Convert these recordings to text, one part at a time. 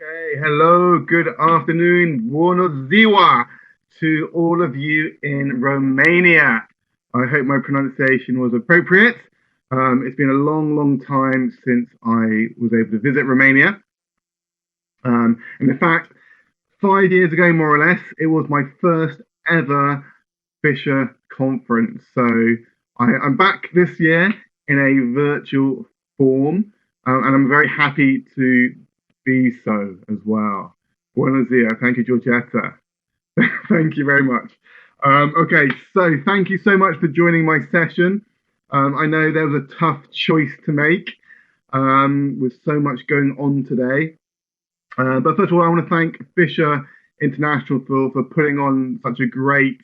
Okay, hello, good afternoon, buenos ziua to all of you in Romania. I hope my pronunciation was appropriate. It's been a long, long time since I was able to visit Romania. And in fact, 5 years ago, more or less, it was my first ever Fisher conference. So I'm back this year in a virtual form, and I'm very happy to be so as well. Buenos dias. Thank you, Georgetta. Thank you very much. Okay, so thank you so much for joining my session. I know there was a tough choice to make with so much going on today. But first of all, I want to thank Fisher International for putting on such a great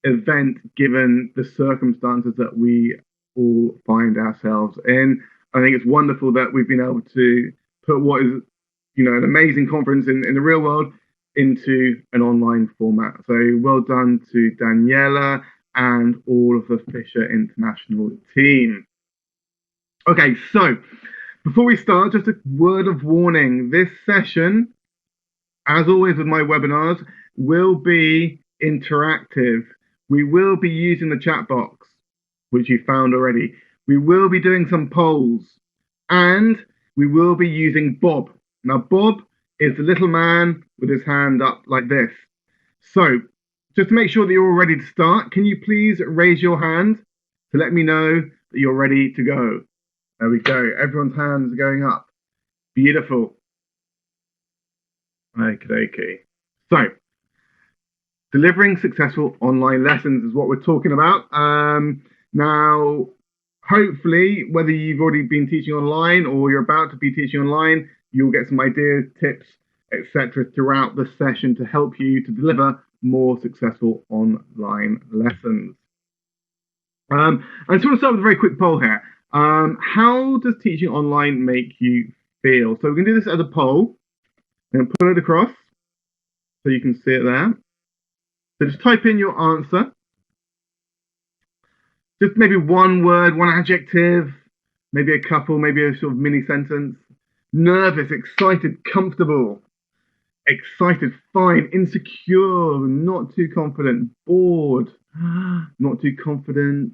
event given the circumstances that we all find ourselves in. I think it's wonderful that we've been able to put what is, an amazing conference in the real world into an online format. So well done to Daniela and all of the Fisher International team. Okay, so before we start, just a word of warning. This session, as always with my webinars, will be interactive. We will be using the chat box, which you found already. We will be doing some polls, and we will be using Bob. Now, Bob is the little man with his hand up like this. So, just to make sure that you're all ready to start, can you please raise your hand to let me know that you're ready to go? There we go. Everyone's hands are going up. Beautiful. Okay. So, delivering successful online lessons is what we're talking about. Now, hopefully, whether you've already been teaching online or you're about to be teaching online, you'll get some ideas, tips, etc. throughout the session to help you to deliver more successful online lessons. I just want to start with a very quick poll here. How does teaching online make you feel? So we're going to do this as a poll. I'm going to put it across so you can see it there. So just type in your answer. Just maybe one word, one adjective, maybe a couple, maybe a sort of mini sentence. Nervous, excited, comfortable. Excited, fine, insecure, not too confident, bored, not too confident.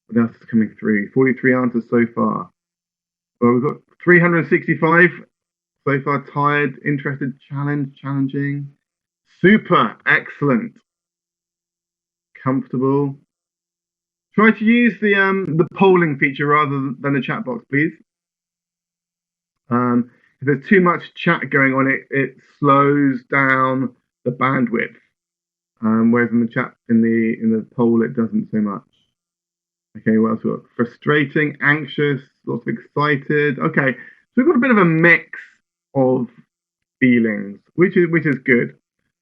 What else is coming through? 43 answers so far. Well, we've got 365 so far. Tired, interested, challenging. Super, excellent. Comfortable. Try to use the polling feature rather than the chat box, please. If there's too much chat going on, it slows down the bandwidth. Whereas in the chat in the poll it doesn't so much. Okay, what else we got? Frustrating, anxious, lots of excited. Okay, so we've got a bit of a mix of feelings, which is good.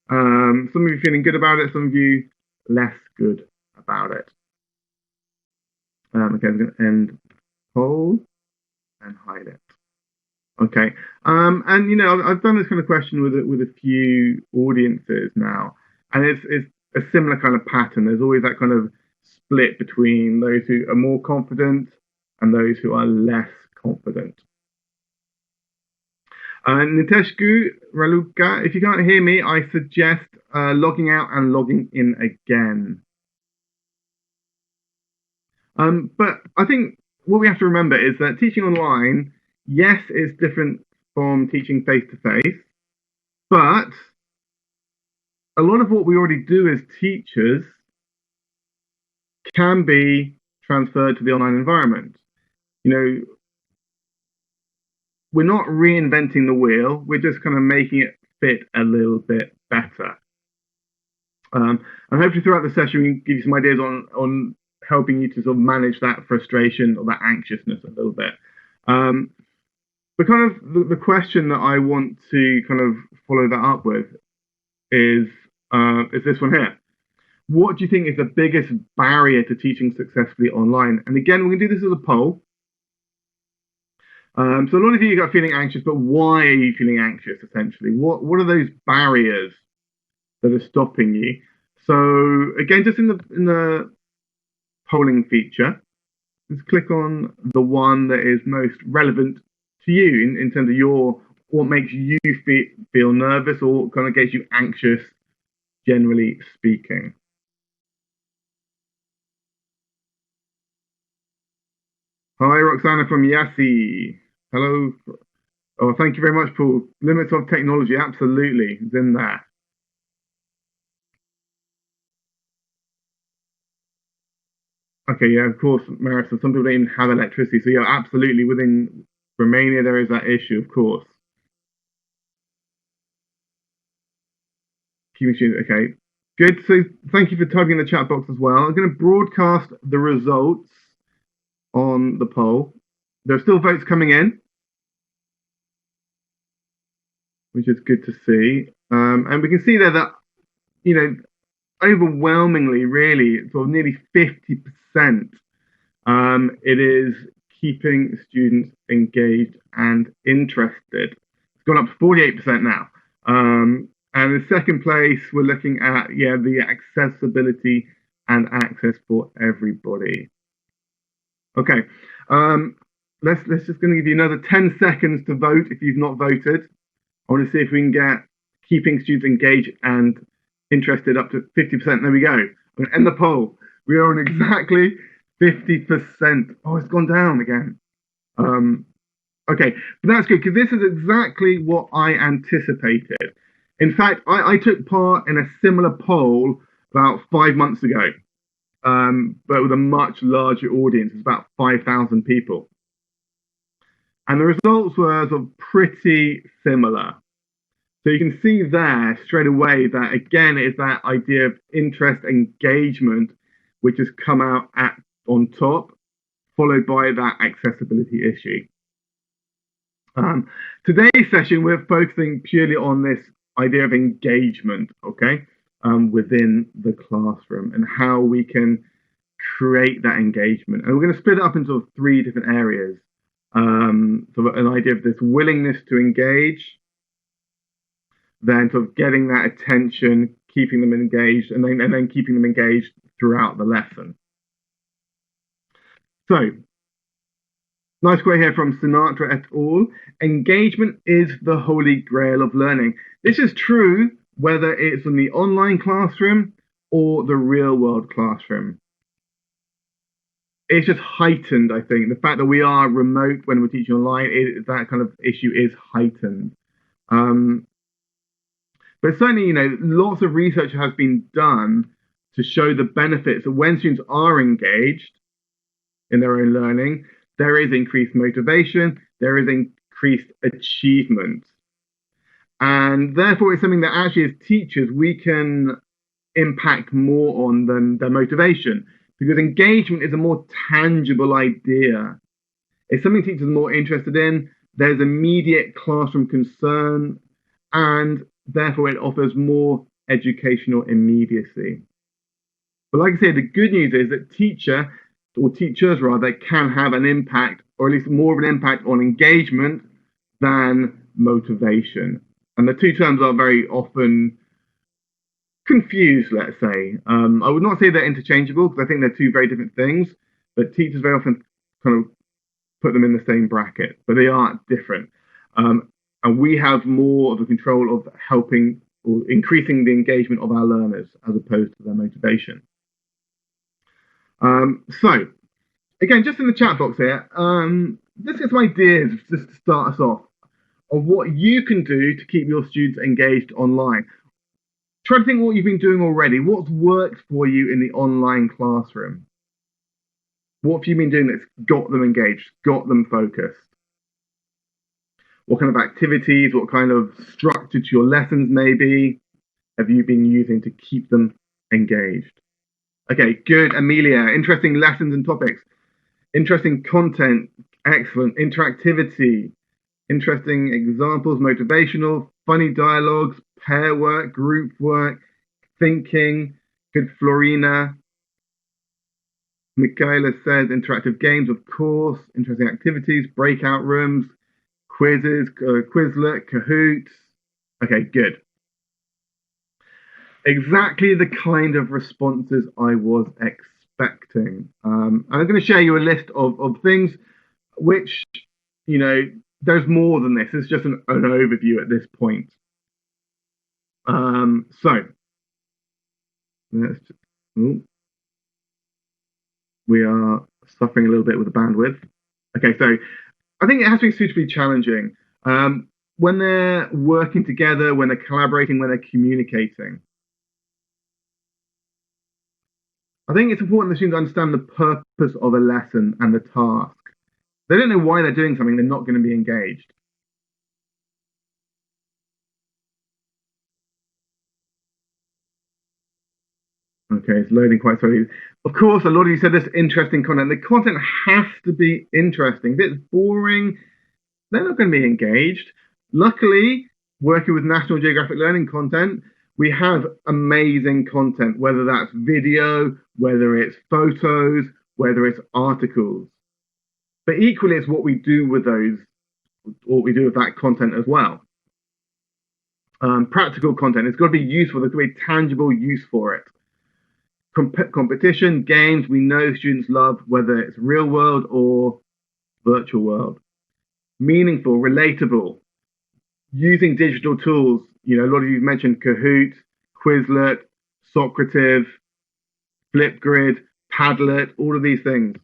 Some of you feeling good about it, some of you less good about it. Okay, I'm going to end poll and hide it. Okay, and I've done this kind of question with a few audiences now, and it's a similar kind of pattern. There's always that kind of split between those who are more confident and those who are less confident. Niteshku Raluka, if you can't hear me, I suggest logging out and logging in again. But I think what we have to remember is that teaching online, yes, is different from teaching face-to-face, but a lot of what we already do as teachers can be transferred to the online environment. We're not reinventing the wheel, we're just kind of making it fit a little bit better. And hopefully throughout the session we can give you some ideas on helping you to sort of manage that frustration or that anxiousness a little bit. But kind of the question that I want to kind of follow that up with is this one here. What do you think is the biggest barrier to teaching successfully online? And again, we're going to do this as a poll. So a lot of you got feeling anxious, but why are you feeling anxious, essentially? What are those barriers that are stopping you? So again, just in the polling feature, just click on the one that is most relevant to you in terms of your what makes you feel nervous or what kind of gets you anxious, generally speaking? Hi, Roxana from Yassi. Hello. Oh, thank you very much, Paul. Limits of technology, absolutely, it's in there. Okay, yeah, of course, Marissa. Some people don't even have electricity, so yeah, absolutely. Within Romania, there is that issue, of course. Keeping students, okay, good. So thank you for typing in the chat box as well. I'm going to broadcast the results on the poll. There are still votes coming in, which is good to see. And we can see there that, you know, overwhelmingly, really, sort of nearly 50%, it is keeping students engaged and interested. It's gone up to 48% now. And in second place, we're looking at, yeah, the accessibility and access for everybody. Okay, let's just going to give you another 10 seconds to vote if you've not voted. I want to see if we can get keeping students engaged and interested up to 50%. There we go. I'm going to end the poll. We are on exactly 50%. Oh, it's gone down again. Okay, but that's good because this is exactly what I anticipated. In fact, I took part in a similar poll about 5 months ago, but with a much larger audience. It's about 5,000 people. And the results were sort of pretty similar. So you can see there straight away that, again, it's that idea of interest engagement, which has come out on top, followed by that accessibility issue. Today's session, we're focusing purely on this idea of engagement, okay, within the classroom and how we can create that engagement. And we're going to split it up into three different areas. So an idea of this willingness to engage, then sort of getting that attention, keeping them engaged, and then keeping them engaged throughout the lesson. So, nice quote here from Sinatra et al. Engagement is the holy grail of learning. This is true whether it's in the online classroom or the real world classroom. It's just heightened, I think. The fact that we are remote when we're teaching online, that kind of issue is heightened. But certainly, lots of research has been done to show the benefits that when students are engaged in their own learning, there is increased motivation, there is increased achievement. And therefore, it's something that actually as teachers, we can impact more on than their motivation, because engagement is a more tangible idea. It's something teachers are more interested in. There's immediate classroom concern, and therefore it offers more educational immediacy. But like I say, the good news is that teachers can have an impact, or at least more of an impact on engagement than motivation. And the two terms are very often confused, let's say. I would not say they're interchangeable because I think they're two very different things, but teachers very often kind of put them in the same bracket, but they are different. And we have more of a control of helping or increasing the engagement of our learners as opposed to their motivation. So, again, just in the chat box here, let's get some ideas just to start us off of what you can do to keep your students engaged online. Try to think what you've been doing already. What's worked for you in the online classroom? What have you been doing that's got them engaged, got them focused? What kind of activities, what kind of structure to your lessons maybe have you been using to keep them engaged? Okay, good, Amelia. Interesting lessons and topics. Interesting content, excellent. Interactivity, interesting examples, motivational, funny dialogues, pair work, group work, thinking. Good, Florina. Michaela says interactive games, of course. Interesting activities, breakout rooms, quizzes, Quizlet, Kahoots. Okay, good. Exactly the kind of responses I was expecting. I'm going to share you a list of things which, there's more than this. It's just an overview at this point. So let's just, we are suffering a little bit with the bandwidth. Okay, so I think it has to be suitably challenging. When they're working together, when they're collaborating, when they're communicating. I think it's important the students understand the purpose of a lesson and the task. They don't know why they're doing something, they're not going to be engaged. Okay, it's loading quite slowly. Of course, a lot of you said this interesting content. The content has to be interesting. If it's boring, they're not going to be engaged. Luckily, working with National Geographic Learning content, we have amazing content, whether that's video, whether it's photos, whether it's articles. But equally, it's what we do with those, what we do with that content as well. Practical content, it's got to be useful, there's got to be tangible use for it. Competition, games, we know students love, whether it's real world or virtual world. Meaningful, relatable, using digital tools. You know, a lot of you mentioned Kahoot, Quizlet, Socrative, Flipgrid, Padlet, all of these things.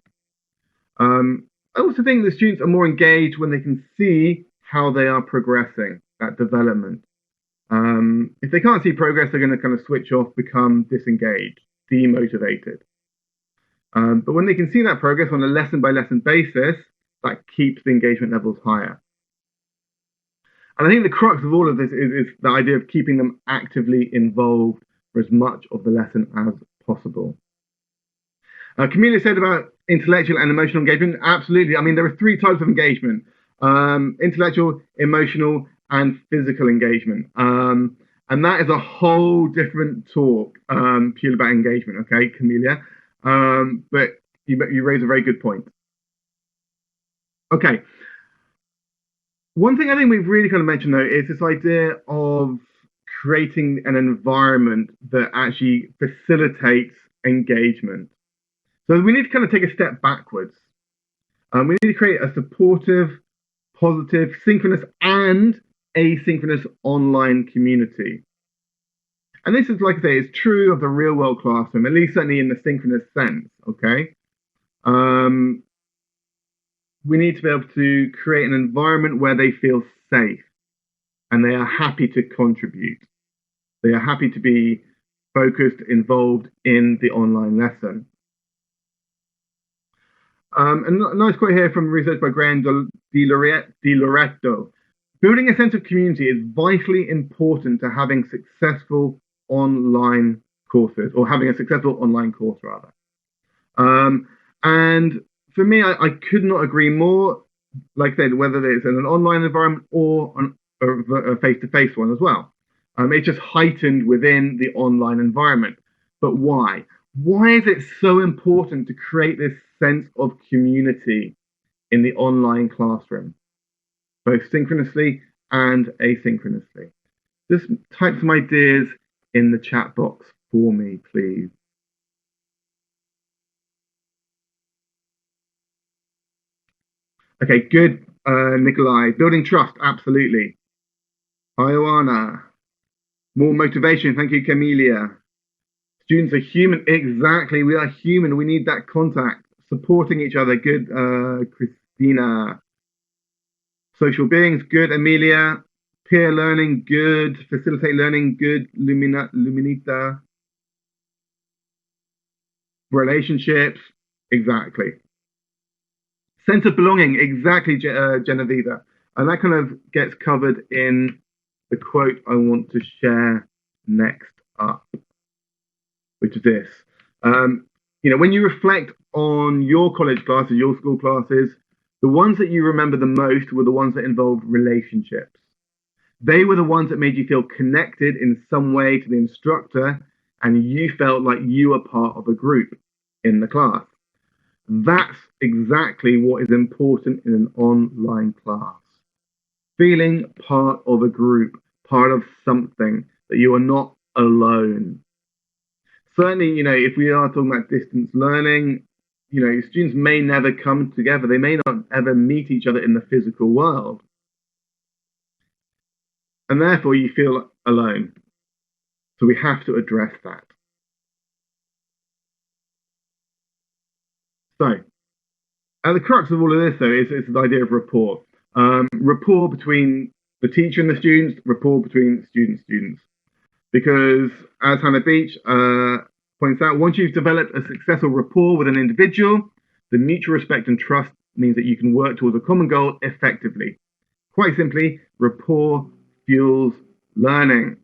I also think the students are more engaged when they can see how they are progressing, that development. If they can't see progress, they're going to kind of switch off, become disengaged, demotivated. But when they can see that progress on a lesson by lesson basis, that keeps the engagement levels higher. And I think the crux of all of this is the idea of keeping them actively involved for as much of the lesson as possible. Camelia said about intellectual and emotional engagement. Absolutely. I mean, there are three types of engagement: intellectual, emotional, and physical engagement. And that is a whole different talk, purely about engagement. Okay, Camelia. But you raise a very good point. Okay. One thing I think we've really kind of mentioned though is this idea of creating an environment that actually facilitates engagement. So we need to kind of take a step backwards. We need to create a supportive, positive, synchronous and asynchronous online community. And this is, like I say, is true of the real world classroom, at least certainly in the synchronous sense, okay? We need to be able to create an environment where they feel safe and they are happy to contribute. They are happy to be focused, involved in the online lesson. And a nice quote here from research by Graham Di Loretto. Building a sense of community is vitally important to having successful online courses, or having a successful online course, rather. And for me, I could not agree more. Like I said, whether it's in an online environment or a face-to-face one as well. It's just heightened within the online environment. But why? Why is it so important to create this sense of community in the online classroom, both synchronously and asynchronously? Just type some ideas in the chat box for me, please. Okay, good, Nikolai. Building trust, absolutely. Ioana. More motivation, thank you, Camelia. Students are human, exactly. We are human. We need that contact, supporting each other. Good, Christina. Social beings, good, Amelia. Peer learning, good. Facilitate learning, good, Luminita. Relationships, exactly. Sense of belonging, exactly, Genevieve. And that kind of gets covered in the quote I want to share next up, which is this. When you reflect on your college classes, your school classes, the ones that you remember the most were the ones that involved relationships. They were the ones that made you feel connected in some way to the instructor, and you felt like you were part of a group in the class. That's exactly what is important in an online class. Feeling part of a group, part of something, that you are not alone. Certainly, if we are talking about distance learning, students may never come together. They may not ever meet each other in the physical world. And therefore you feel alone. So we have to address that. So, at the crux of all of this, though, is the idea of rapport. Rapport between the teacher and the students, rapport between students. Because, as Hannah Beach points out, once you've developed a successful rapport with an individual, the mutual respect and trust means that you can work towards a common goal effectively. Quite simply, rapport fuels learning.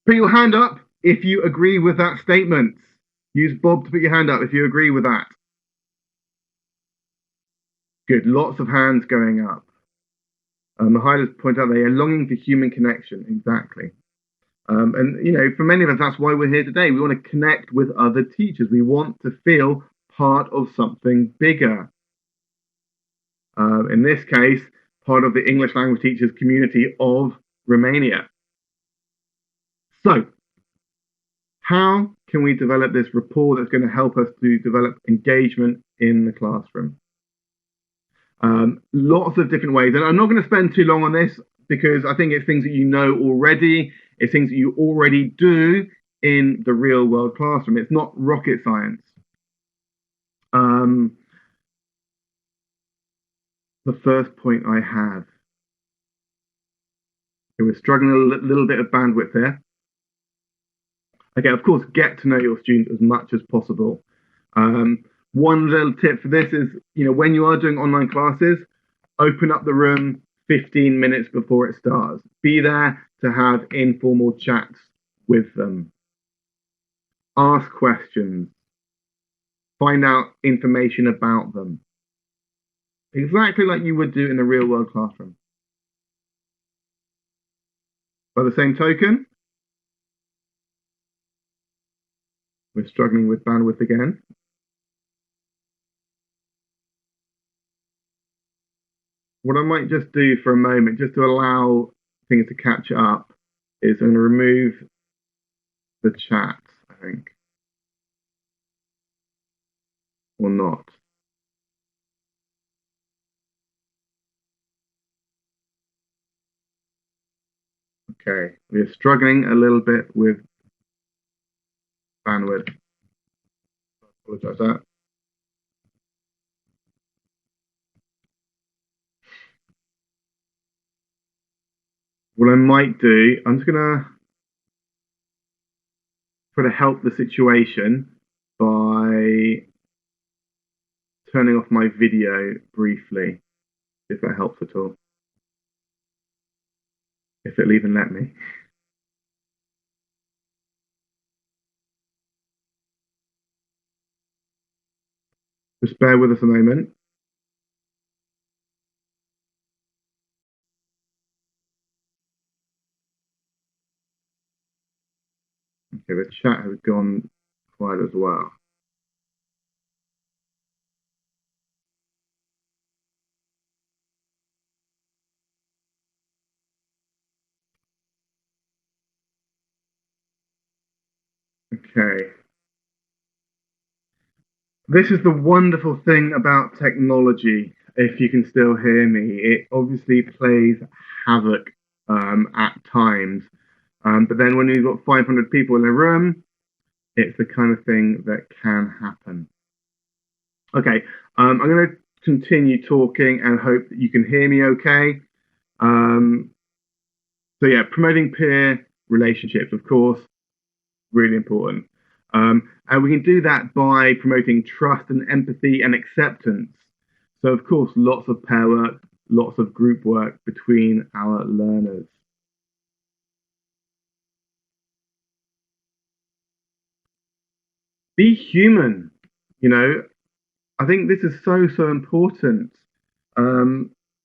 Put your hand up if you agree with that statement. Use Bob to put your hand up if you agree with that. Good, lots of hands going up. The highlights point out they are longing for human connection, exactly. And, for many of us, that's why we're here today. We want to connect with other teachers. We want to feel part of something bigger. In this case, part of the English language teachers community of Romania. So, how can we develop this rapport that's going to help us to develop engagement in the classroom? Lots of different ways. And I'm not going to spend too long on this because I think it's things that you know already. It's things that you already do in the real world classroom. It's not rocket science. The first point I have. We're struggling a little bit of bandwidth here. Okay, of course, get to know your students as much as possible. One little tip for this is, when you are doing online classes, open up the room 15 minutes before it starts. Be there to have informal chats with them. Ask questions. Find out information about them. Exactly like you would do in a real world classroom. By the same token, we're struggling with bandwidth again. What I might just do for a moment, just to allow things to catch up, is I'm going to remove the chat, I think. Or not. Okay, we're struggling a little bit with bandwidth. I apologize for that. What I might do, I'm just going to try to help the situation by turning off my video briefly, if that helps at all. If it'll even let me. Just bear with us a moment. Okay, the chat has gone quiet as well. Okay. This is the wonderful thing about technology, if you can still hear me. It obviously plays havoc at times. But then when you've got 500 people in a room, it's the kind of thing that can happen. Okay, I'm going to continue talking and hope that you can hear me okay. So yeah, promoting peer relationships, of course, really important. And we can do that by promoting trust and empathy and acceptance. So, of course, lots of pair work, lots of group work between our learners. Be human. I think this is so, so important. I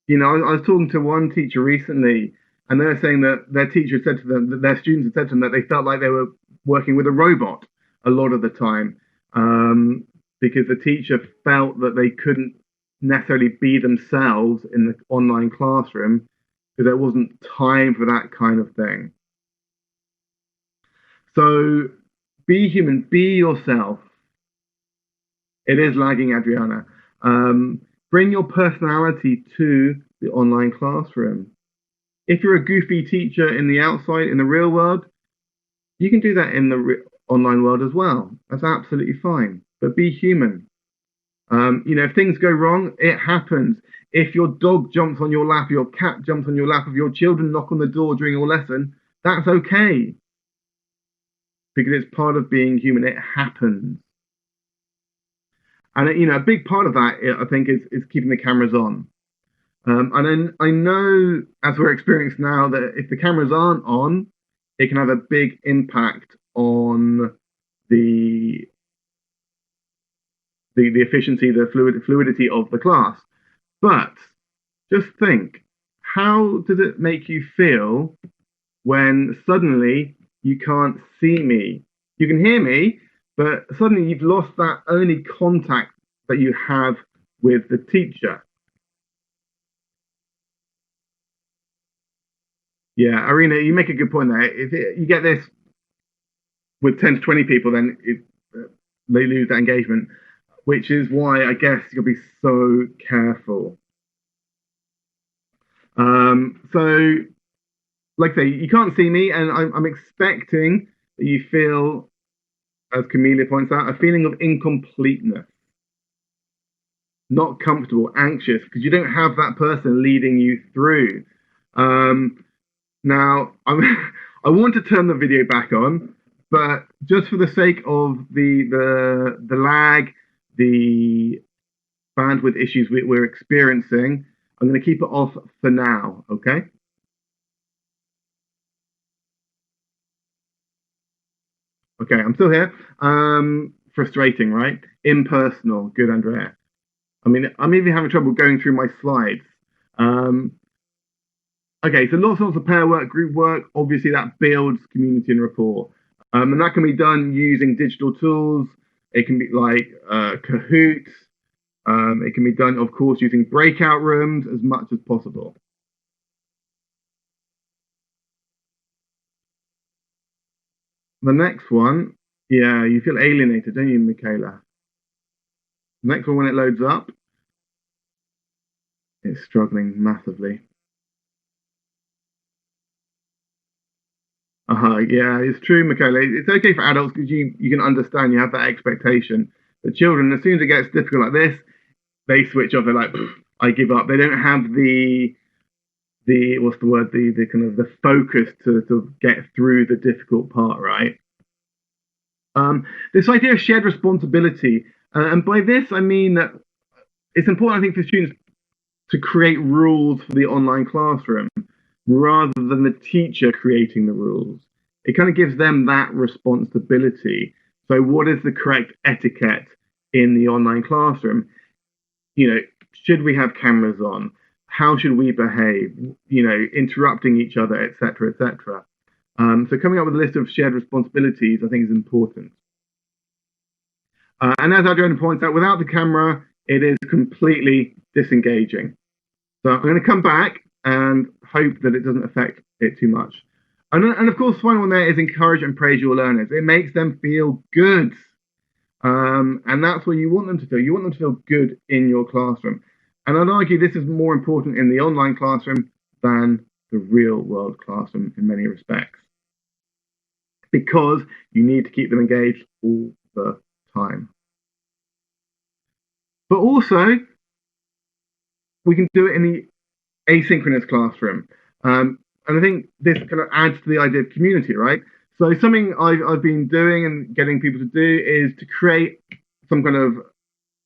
was talking to one teacher recently, and they were saying that their teacher said to them, that their students had said to them that they felt like they were working with a robot a lot of the time, because the teacher felt that they couldn't necessarily be themselves in the online classroom because there wasn't time for that kind of thing. So be human, be yourself. It is lagging, Adriana. Bring your personality to the online classroom. If you're a goofy teacher in the outside, in the real world, you can do that in the online world as well. That's absolutely fine. But be human. If things go wrong, it happens. If your dog jumps on your lap, your cat jumps on your lap, if your children knock on the door during your lesson, that's okay. Because it's part of being human. It happens. And a big part of that, I think, is keeping the cameras on. And then I know, as we're experiencing now, that if the cameras aren't on, it can have a big impact on the efficiency, the fluidity of the class. But just think, how does it make you feel when suddenly you can't see me? You can hear me, but suddenly you've lost that only contact that you have with the teacher. Yeah, Irina, you make a good point there. If you get this with 10 to 20 people, then they lose that engagement, which is why I guess you'll be so careful. So, like I say, you can't see me, and I'm expecting that you feel, as Camelia points out, a feeling of incompleteness, not comfortable, anxious, because you don't have that person leading you through. Now, I want to turn the video back on, but just for the sake of the lag, the bandwidth issues we're experiencing, I'm going to keep it off for now, okay? Okay, I'm still here. Frustrating, right? Impersonal. Good, Andrea. I mean, I'm even having trouble going through my slides. Okay, so lots of pair work, group work. Obviously, that builds community and rapport. And that can be done using digital tools. It can be like Kahoot. It can be done, of course, using breakout rooms as much as possible. The next one, yeah, you feel alienated, don't you, Michaela? The next one, when it loads up, it's struggling massively. Yeah, it's true, Michaela. It's okay for adults because you can understand, you have that expectation. But children, as soon as it gets difficult like this, they switch off. They're like, I give up. They don't have the what's the word? The kind of the focus to get through the difficult part, right? This idea of shared responsibility, and by this I mean that it's important, I think, for students to create rules for the online classroom rather than the teacher creating the rules. It kind of gives them that responsibility. So, what is the correct etiquette in the online classroom? Should we have cameras on? How should we behave? Interrupting each other, etc., etc. So, coming up with a list of shared responsibilities, I think, is important. And as Adriana points out, without the camera, it is completely disengaging. So I'm going to come back and hope that it doesn't affect it too much. And of course, the final one there is encourage and praise your learners. It makes them feel good. And that's what you want them to feel. You want them to feel good in your classroom. And I'd argue this is more important in the online classroom than the real world classroom in many respects. Because you need to keep them engaged all the time. But also, we can do it in the asynchronous classroom. And I think this kind of adds to the idea of community, right? So something I've been doing and getting people to do is to create some kind of,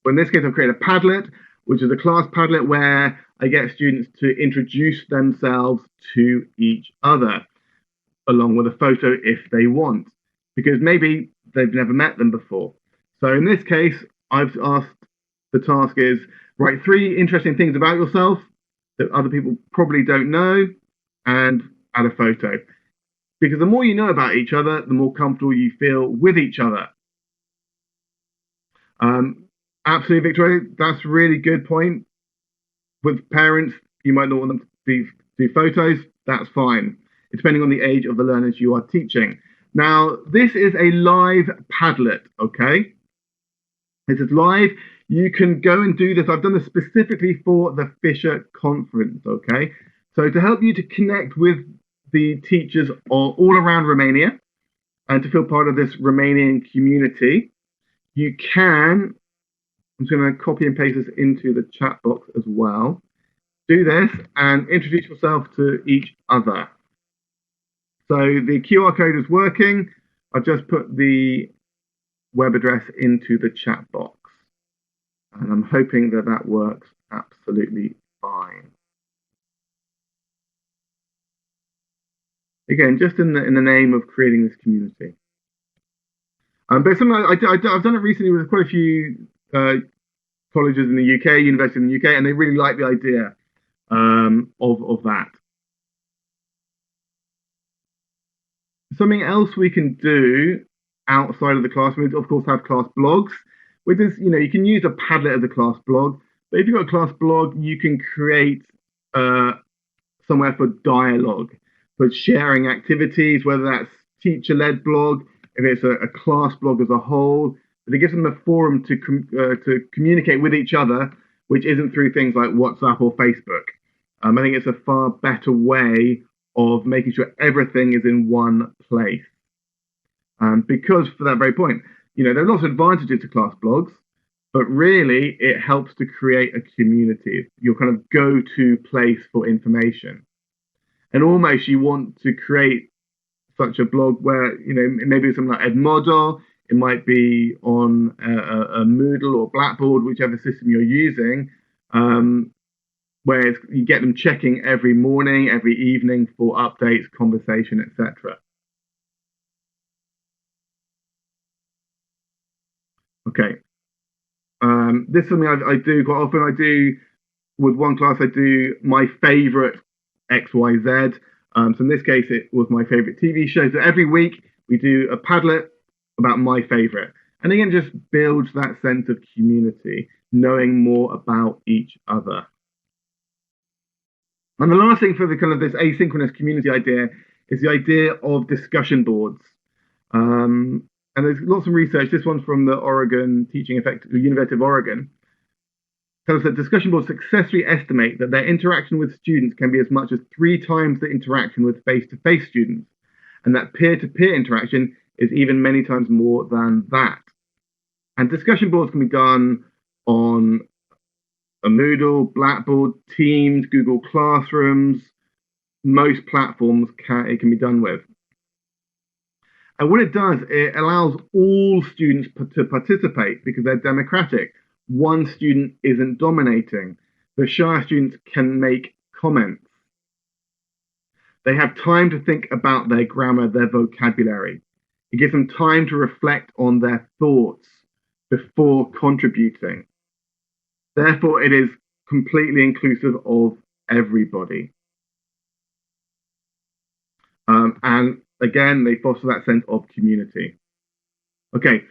well, in this case, I've created a Padlet, which is a class Padlet where I get students to introduce themselves to each other, along with a photo if they want, because maybe they've never met them before. So in this case, I've asked, the task is write 3 interesting things about yourself that other people probably don't know and add a photo. Because the more you know about each other, the more comfortable you feel with each other. Absolutely, Victoria, that's a really good point. With parents, you might not want them to do photos. That's fine. It's depending on the age of the learners you are teaching. Now, this is a live Padlet, okay? This is live. You can go and do this. I've done this specifically for the Fisher Conference, okay? So to help you to connect with the teachers all around Romania and to feel part of this Romanian community, you can, I'm just going to copy and paste this into the chat box as well. Do this and introduce yourself to each other. So the QR code is working. I've just put the web address into the chat box. And I'm hoping that that works absolutely fine. Again, just in the name of creating this community. But something I've done it recently with quite a few colleges in the UK, universities in the UK, and they really like the idea of that. Something else we can do outside of the classroom is, of course, have class blogs, which is, you can use a Padlet as a class blog, but if you've got a class blog, you can create somewhere for dialogue, for sharing activities, whether that's teacher-led blog, if it's a class blog as a whole, but it gives them a forum to communicate with each other, which isn't through things like WhatsApp or Facebook. I think it's a far better way of making sure everything is in one place. Because for that very point, there are lots of advantages to class blogs, but really it helps to create a community, your kind of go-to place for information. And almost you want to create such a blog where, maybe something like Edmodo, it might be on a Moodle or Blackboard, whichever system you're using, where you get them checking every morning, every evening for updates, conversation, etc. Okay. This is something I do quite often. I do, with one class, I do my favorite XYZ. So in this case, it was my favorite TV show. So every week we do a Padlet about my favorite. And again, just builds that sense of community, knowing more about each other. And the last thing for the kind of this asynchronous community idea is the idea of discussion boards. And there's lots of research. This one's from the Oregon Teaching Effect, University of Oregon. Tells us that discussion boards successfully estimate that their interaction with students can be as much as 3 times the interaction with face-to-face students, and that peer-to-peer interaction is even many times more than that. And discussion boards can be done on a Moodle, Blackboard, Teams, Google Classrooms, most platforms it can be done with. And what it does, it allows all students to participate because they're democratic. One student isn't dominating. The shy students can make comments. They have time to think about their grammar, their vocabulary. It gives them time to reflect on their thoughts before contributing. Therefore, it is completely inclusive of everybody. And again, they foster that sense of community. Okay,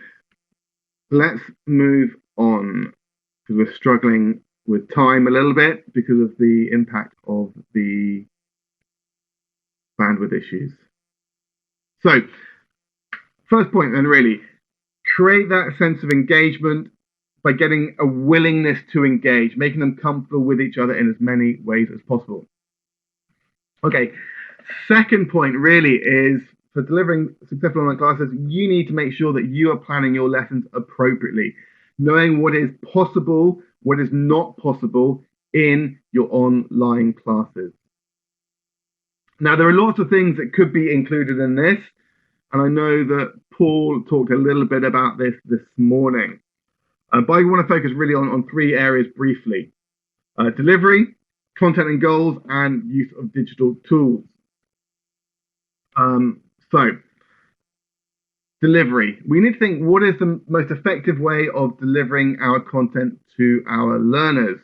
let's move on because we're struggling with time a little bit because of the impact of the bandwidth issues. So, first point then, really, create that sense of engagement by getting a willingness to engage, making them comfortable with each other in as many ways as possible. Okay, second point really is, for delivering successful online classes, you need to make sure that you are planning your lessons appropriately, knowing what is possible, what is not possible in your online classes. Now, there are lots of things that could be included in this, and I know that Paul talked a little bit about this morning. But I want to focus really on 3 areas briefly. Delivery, content and goals, and use of digital tools. So, delivery. We need to think, what is the most effective way of delivering our content to our learners?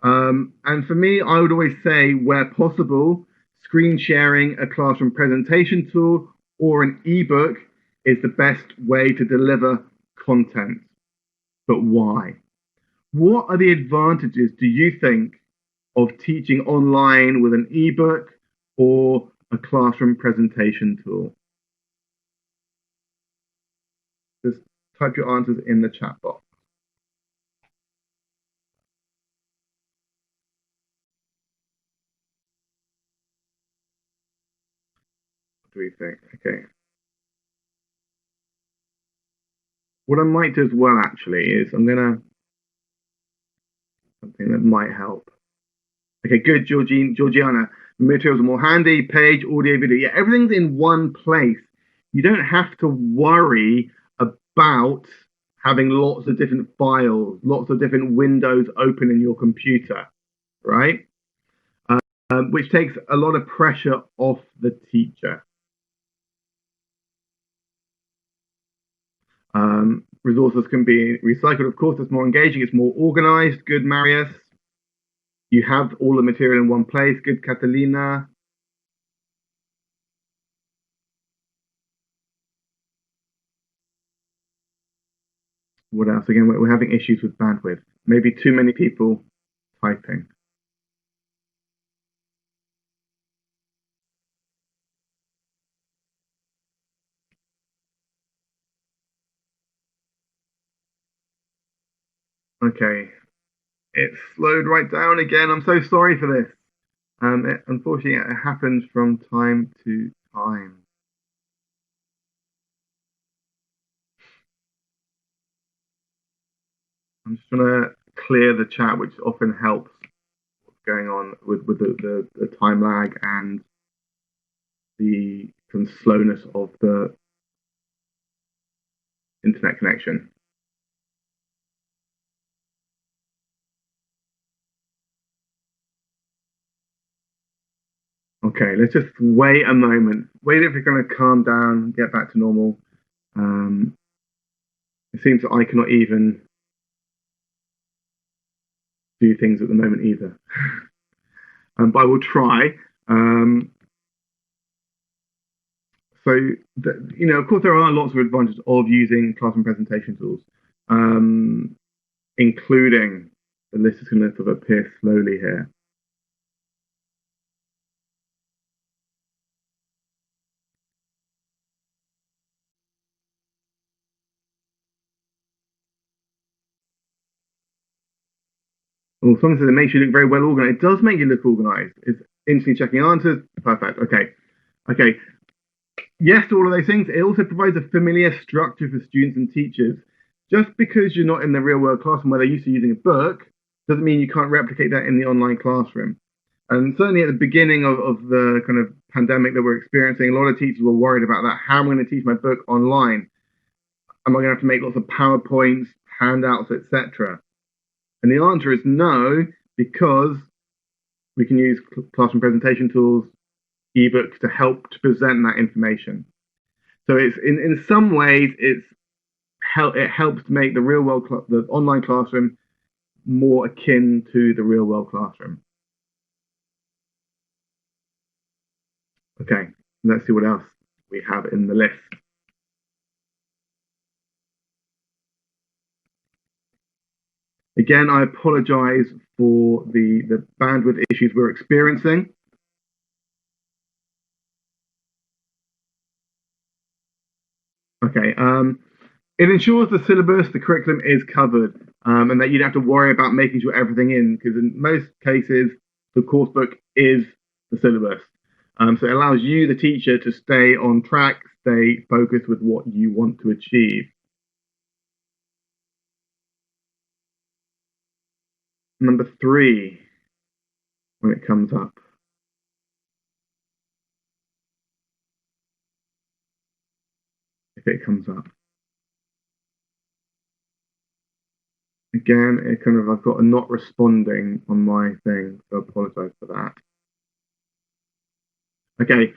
And for me, I would always say, where possible, screen sharing, a classroom presentation tool, or an ebook is the best way to deliver content. But why? What are the advantages, do you think, of teaching online with an ebook or a classroom presentation tool? Just type your answers in the chat box. do we think? Okay. What I might do as well, actually, is I'm gonna something that might help. Okay, good, Georgiana. The materials are more handy. Page, audio, video. Yeah, everything's in one place. You don't have to worry about having lots of different files, lots of different windows open in your computer, right? Which takes a lot of pressure off the teacher. Resources can be recycled, of course. It's more engaging, it's more organized. Good, Marius. You have all the material in one place. Good, Catalina. What else? Again, we're having issues with bandwidth. Maybe too many people typing. Okay, it slowed right down again. I'm so sorry for this. Unfortunately, it happens from time to time. I'm just trying to clear the chat, which often helps what's going on with the time lag and the kind of slowness of the internet connection. Okay, let's just wait a moment. Wait if it's going to calm down, get back to normal. It seems that I cannot even do things at the moment either. But I will try. So, of course, there are lots of advantages of using classroom presentation tools, including the list is going to sort of appear slowly here. Well, someone says it makes you look very well organized. It does make you look organized. It's instantly checking answers. Perfect. Okay. Okay. Yes to all of those things. It also provides a familiar structure for students and teachers. Just because you're not in the real world classroom where they're used to using a book doesn't mean you can't replicate that in the online classroom. And certainly at the beginning of the kind of pandemic that we're experiencing, a lot of teachers were worried about that. How am I going to teach my book online? Am I going to have to make lots of PowerPoints, handouts, etc.? And the answer is no, because we can use classroom presentation tools, ebooks to help to present that information. So it's in some ways it helps to make the real world the online classroom more akin to the real world classroom. Okay, let's see what else we have in the list. Again, I apologize for the bandwidth issues we're experiencing. Okay, it ensures the syllabus, the curriculum is covered, and that you don't have to worry about making sure everything in, because in most cases, the course book is the syllabus. So it allows you, the teacher, to stay on track, stay focused with what you want to achieve. Number 3, when it comes up. If it comes up. Again, I've got a not responding on my thing, so I apologize for that. Okay,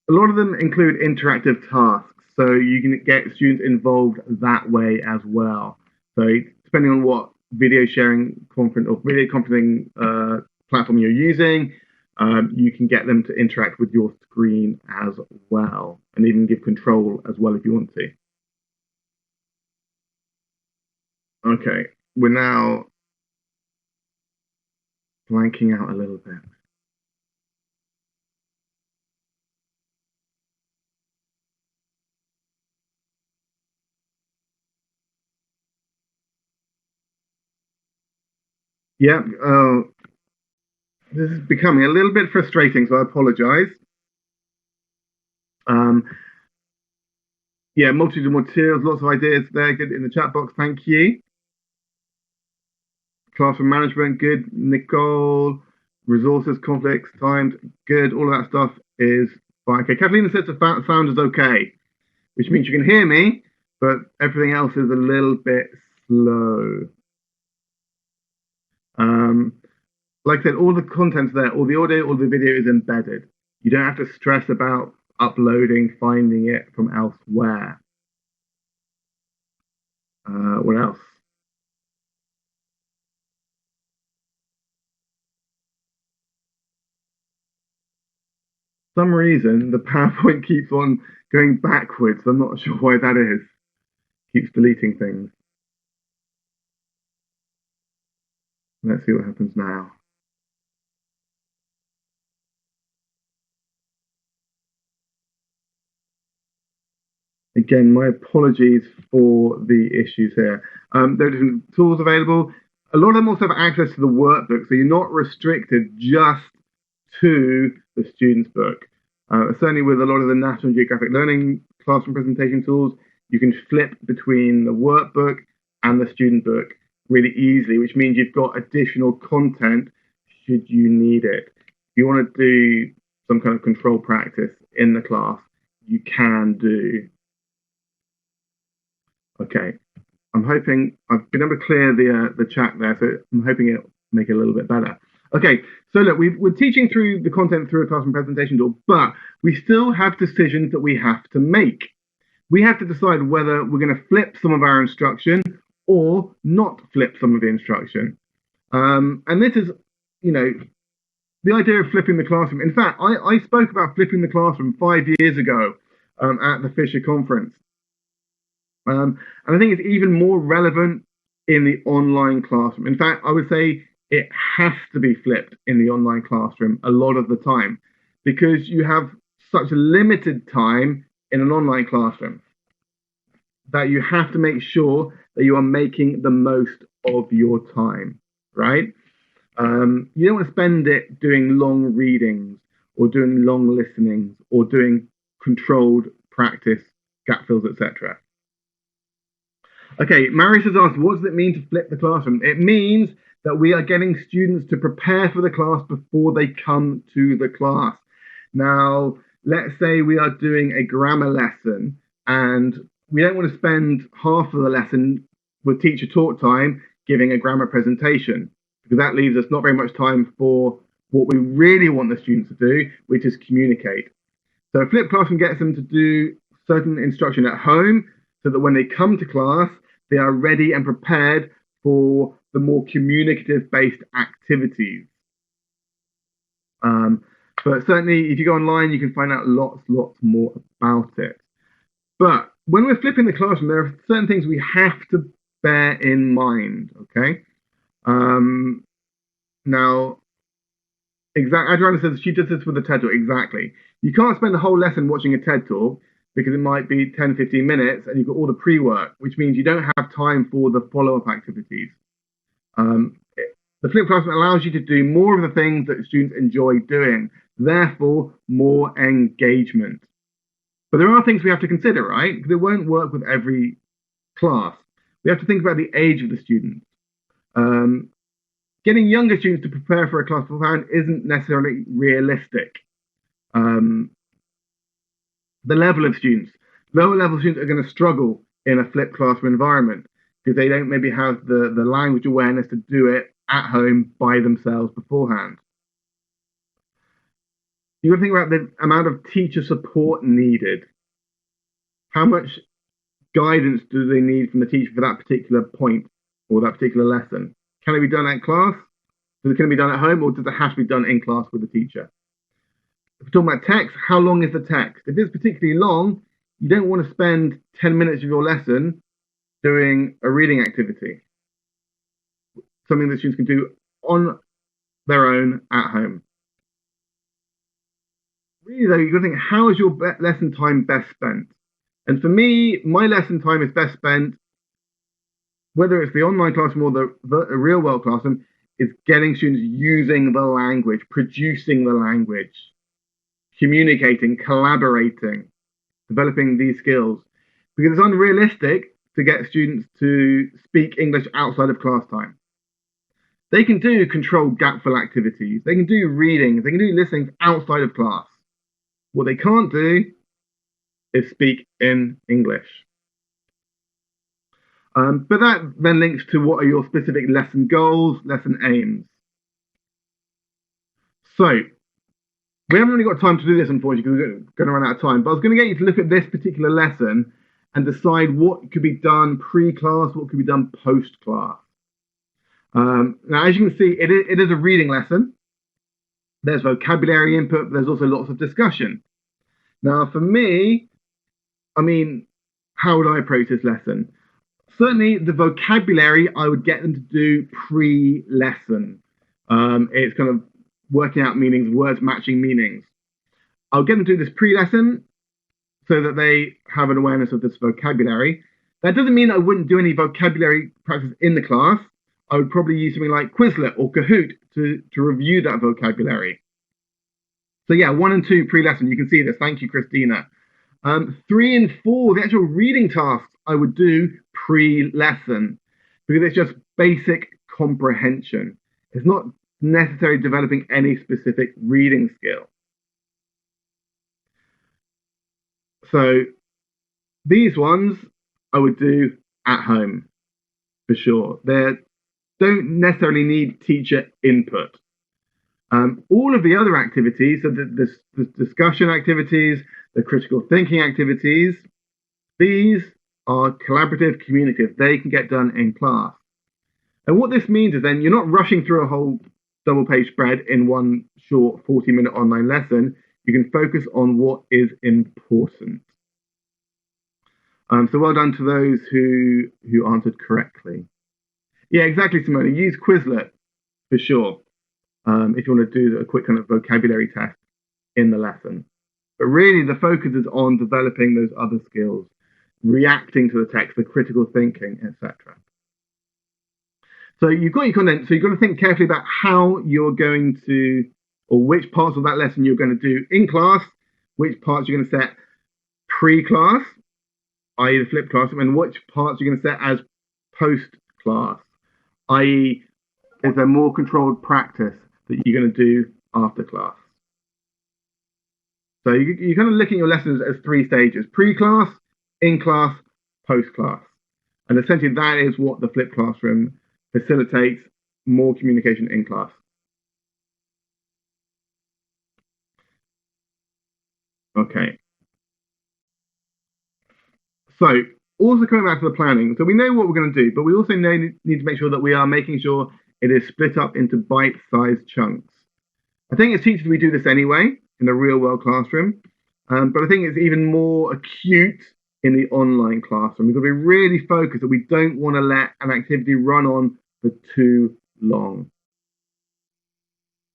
a lot of them include interactive tasks, so you can get students involved that way as well. So depending on what video sharing conference or video conferencing platform you're using, you can get them to interact with your screen as well, and even give control as well if you want to. Okay, we're now blanking out a little bit. Yeah, this is becoming a little bit frustrating, so I apologize. Um, yeah, multitude of materials, lots of ideas there. Good in the chat box. Thank you. Classroom management, good. Nicole, resources, conflicts, times, good. All of that stuff is fine. Okay, Kathleen says the sound is okay, which means you can hear me, but everything else is a little bit slow. Like I said, all the content's there, all the audio, all the video is embedded. You don't have to stress about uploading, finding it from elsewhere. What else? For some reason, the PowerPoint keeps on going backwards. I'm not sure why that is. Keeps deleting things. Let's see what happens now. Again, my apologies for the issues here. There are different tools available. A lot of them also have access to the workbook, so you're not restricted just to the student's book. Certainly with a lot of the National Geographic Learning classroom presentation tools, you can flip between the workbook and the student book really easily, which means you've got additional content should you need it. If you want to do some kind of control practice in the class, you can do. Okay, I'm hoping I've been able to clear the chat there, so I'm hoping it'll make it a little bit better. Okay, so look, we're teaching through the content through a classroom presentation tool, but we still have decisions that we have to make. We have to decide whether we're going to flip some of our instruction or not flip some of the instruction. And this is, the idea of flipping the classroom. In fact, I spoke about flipping the classroom 5 years ago at the Fisher Conference. And I think it's even more relevant in the online classroom. In fact, I would say it has to be flipped in the online classroom a lot of the time because you have such a limited time in an online classroom that you have to make sure that you are making the most of your time, right? You don't want to spend it doing long readings or doing long listenings or doing controlled practice, gap fills, etc. Okay, Marius has asked, what does it mean to flip the classroom? It means that we are getting students to prepare for the class before they come to the class. Now, let's say we are doing a grammar lesson and we don't want to spend half of the lesson with teacher talk time giving a grammar presentation, because that leaves us not very much time for what we really want the students to do, which is communicate. So a flipped classroom gets them to do certain instruction at home so that when they come to class, they are ready and prepared for the more communicative-based activities. But certainly, if you go online, you can find out lots more about it. But when we're flipping the classroom, there are certain things we have to bear in mind, okay? Now, Adriana says she does this with the TED Talk, exactly. You can't spend the whole lesson watching a TED Talk because it might be 10, 15 minutes and you've got all the pre-work, which means you don't have time for the follow-up activities. The flipped classroom allows you to do more of the things that students enjoy doing, therefore more engagement. But there are things we have to consider, right? Because it won't work with every class. We have to think about the age of the students. Getting younger students to prepare for a class beforehand isn't necessarily realistic. The level of students, lower level students are going to struggle in a flipped classroom environment because they don't maybe have the language awareness to do it at home by themselves beforehand. You've got to think about the amount of teacher support needed. How much guidance do they need from the teacher for that particular point or that particular lesson? Can it be done at class? Can it be done at home, or does it have to be done in class with the teacher? If we're talking about text, how long is the text? If it's particularly long, you don't want to spend 10 minutes of your lesson doing a reading activity, something that students can do on their own at home. Really, though, you've got to think, how is your lesson time best spent? And for me, my lesson time is best spent, whether it's the online classroom or the real world classroom, is getting students using the language, producing the language, communicating, collaborating. developing these skills, because it's unrealistic to get students to speak English outside of class time. They can do controlled gap fill activities, they can do readings, they can do listening outside of class. What they can't do is speak in English. But that then links to what are your specific lesson goals, lesson aims. So we haven't really got time to do this, unfortunately, because we're going to run out of time. But I was going to get you to look at this particular lesson and decide what could be done pre-class, what could be done post-class. Now, as you can see, it is a reading lesson. There's vocabulary input, but there's also lots of discussion. Now, for me, I mean, how would I approach this lesson? Certainly, the vocabulary, I would get them to do pre-lesson. It's kind of working out meanings, words matching meanings. I'll get them to do this pre-lesson so that they have an awareness of this vocabulary. That doesn't mean I wouldn't do any vocabulary practice in the class. I would probably use something like Quizlet or Kahoot to review that vocabulary. So yeah, 1 and 2 pre-lesson, you can see this. Thank you, Christina. 3 and 4, the actual reading tasks I would do pre-lesson, because it's just basic comprehension. It's not necessarily developing any specific reading skill. So these ones I would do at home for sure. They don't necessarily need teacher input. All of the other activities, so the discussion activities, the critical thinking activities, these are collaborative, communicative. They can get done in class. And what this means is then you're not rushing through a whole double-page spread in one short 40-minute online lesson. You can focus on what is important. So well done to those who answered correctly. Yeah, exactly, Simone. Use Quizlet for sure if you want to do a quick kind of vocabulary test in the lesson. But really, the focus is on developing those other skills, reacting to the text, the critical thinking, etc. So you've got your content, so you've got to think carefully about how you're going to, or which parts of that lesson you're going to do in class, which parts you're going to set pre-class, i.e. the flipped classroom, and which parts you're going to set as post-class, i.e. is there more controlled practice that you're going to do after class. So you're kind of looking at your lessons as 3 stages: pre-class, in-class, post-class. And essentially that is what the flipped classroom facilitates, more communication in class. Okay. So also coming back to the planning. So we know what we're going to do, but we also need to make sure that we are making sure it is split up into bite-sized chunks. I think as teachers we do this anyway in the real world classroom, but I think it's even more acute in the online classroom. We've got to be really focused that we don't want to let an activity run on for too long.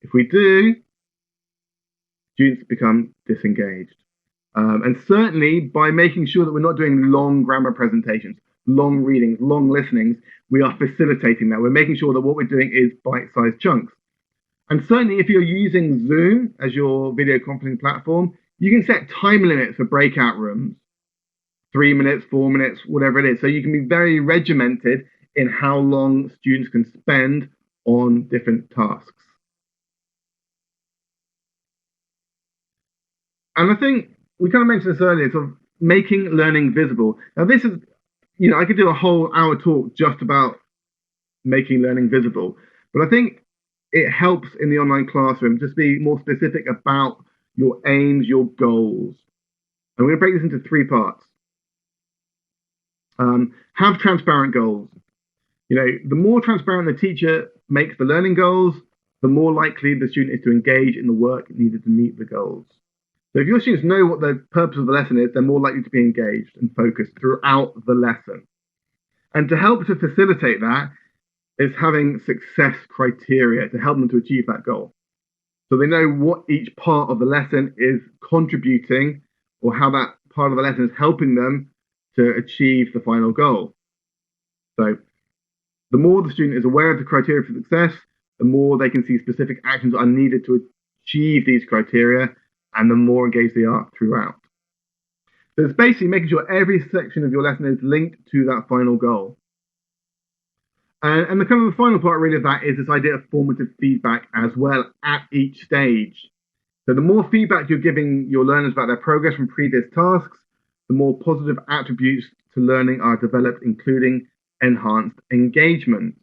If we do, students become disengaged. And certainly by making sure that we're not doing long grammar presentations, long readings, long listenings, we are facilitating that. We're making sure that what we're doing is bite-sized chunks. And certainly if you're using Zoom as your video conferencing platform, you can set time limits for breakout rooms, 3 minutes, 4 minutes, whatever it is. So you can be very regimented in how long students can spend on different tasks. And I think we kind of mentioned this earlier, sort of making learning visible. Now this is, I could do a whole hour talk just about making learning visible, but I think it helps in the online classroom just be more specific about your aims, your goals. And we're going to break this into 3 parts. Have transparent goals. The more transparent the teacher makes the learning goals, the more likely the student is to engage in the work needed to meet the goals. So if your students know what the purpose of the lesson is, they're more likely to be engaged and focused throughout the lesson. And to help to facilitate that is having success criteria to help them to achieve that goal. So they know what each part of the lesson is contributing, or how that part of the lesson is helping them to achieve the final goal. So the more the student is aware of the criteria for success, the more they can see specific actions are needed to achieve these criteria, and the more engaged they are throughout. So it's basically making sure every section of your lesson is linked to that final goal. And the kind of the final part really of that is this idea of formative feedback as well at each stage. So the more feedback you're giving your learners about their progress from previous tasks, the more positive attributes to learning are developed, including enhanced engagement.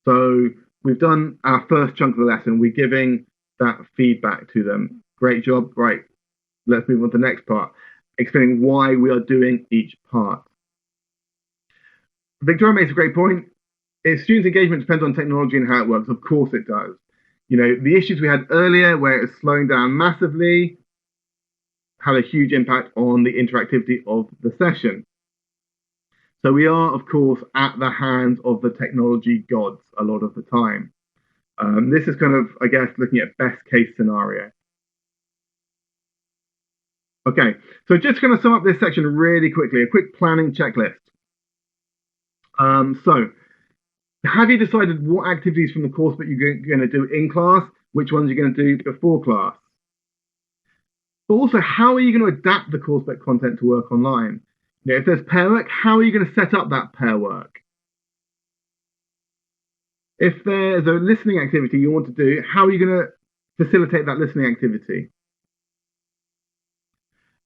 So we've done our first chunk of the lesson. We're giving that feedback to them. Great job. Right. Let's move on to the next part, explaining why we are doing each part. Victoria makes a great point. If students' engagement depends on technology and how it works, of course it does. You know, the issues we had earlier where it was slowing down massively had a huge impact on the interactivity of the session. So we are, of course, at the hands of the technology gods a lot of the time. This is kind of, I guess, looking at best case scenario. Okay, so just going to sum up this section really quickly, a quick planning checklist. So have you decided what activities from the course that you're going to do in class, which ones you're going to do before class? But also, how are you going to adapt the course book content to work online? You know, if there's pair work, how are you going to set up that pair work? If there's a listening activity you want to do, how are you going to facilitate that listening activity?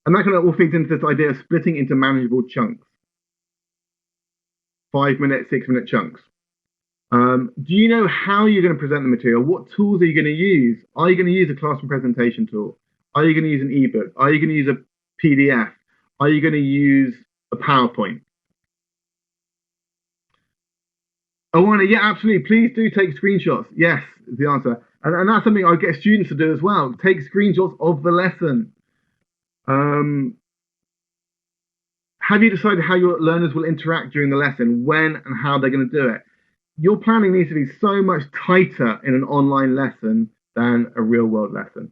And that kind of all feeds into this idea of splitting into manageable chunks. 5-minute, 6-minute chunks. Do you know how you're going to present the material? What tools are you going to use? Are you going to use a classroom presentation tool? Are you going to use an ebook? Are you going to use a PDF? Are you going to use a PowerPoint? Oh, Anna, yeah, absolutely. Please do take screenshots. Yes, is the answer. And that's something I get students to do as well. Take screenshots of the lesson. Have you decided how your learners will interact during the lesson, when and how they're going to do it? Your planning needs to be so much tighter in an online lesson than a real world lesson,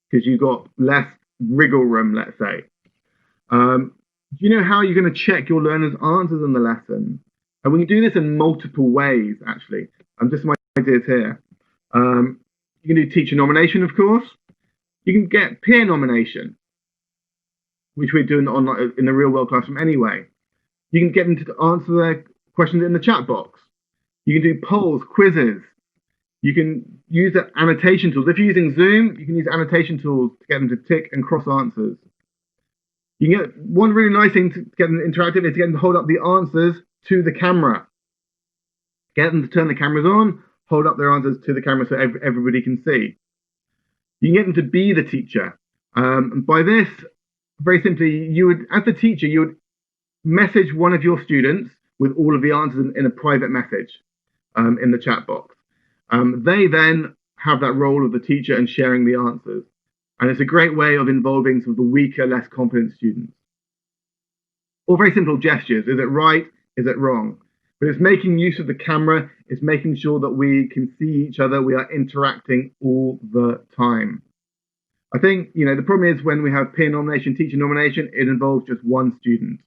because you've got less wriggle room, let's say. Do you know how you're going to check your learners' answers in the lesson? And we can do this in multiple ways, actually. Just my ideas here. You can do teacher nomination, of course. You can get peer nomination, which we're doing online in the real world classroom anyway. You can get them to answer their questions in the chat box. You can do polls, quizzes. You can use the annotation tools. If you're using Zoom, you can use annotation tools to get them to tick and cross answers. You can get one really nice thing to get them interactive is to get them to hold up the answers to the camera. Get them to turn the cameras on, hold up their answers to the camera so everybody can see. You can get them to be the teacher. And by this, very simply, you would, as the teacher, you would message one of your students with all of the answers in a private message in the chat box. They then have that role of the teacher and sharing the answers. And it's a great way of involving some of the weaker, less confident students. Or very simple gestures. Is it right? Is it wrong? But it's making use of the camera. It's making sure that we can see each other. We are interacting all the time. I think, you know, the problem is when we have peer nomination, teacher nomination, it involves just one student.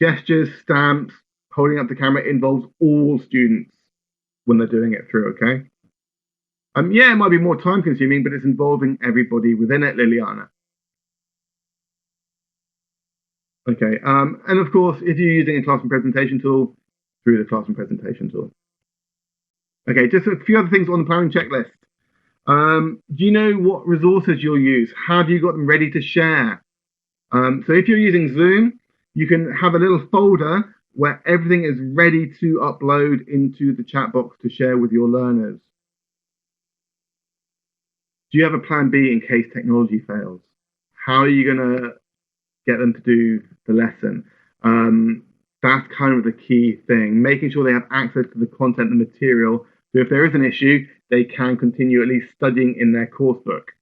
Gestures, stamps, holding up the camera involves all students when they're doing it through, okay? Yeah, it might be more time consuming, but it's involving everybody within it, Liliana. Okay, and of course, if you're using a classroom presentation tool, through the classroom presentation tool. Okay, just a few other things on the planning checklist. Do you know what resources you'll use? Have you got them ready to share? So if you're using Zoom, you can have a little folder where everything is ready to upload into the chat box to share with your learners. Do you have a plan B in case technology fails? How are you going to get them to do the lesson? That's kind of the key thing, making sure they have access to the content and material. So if there is an issue, they can continue at least studying in their course book.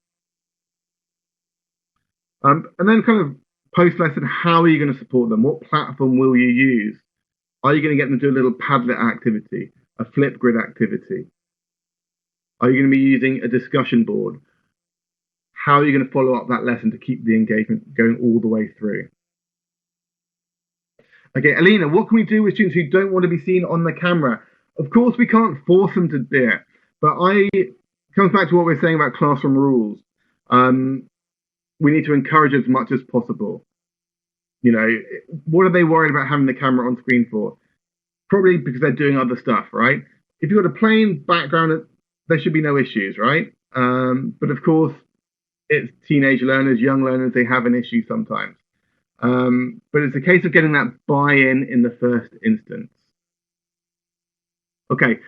And then kind of post-lesson, how are you going to support them? What platform will you use? Are you going to get them to do a little Padlet activity, a Flipgrid activity? Are you going to be using a discussion board? How are you going to follow up that lesson to keep the engagement going all the way through? Okay, Alina, what can we do with students who don't want to be seen on the camera? Of course, we can't force them to do it, but it comes back to what we're saying about classroom rules. we need to encourage as much as possible. You know, what are they worried about having the camera on screen for? Probably because they're doing other stuff, right? If you've got a plain background, there should be no issues, right? But of course, it's teenage learners, young learners, they have an issue sometimes. But it's a case of getting that buy-in in the first instance. Okay,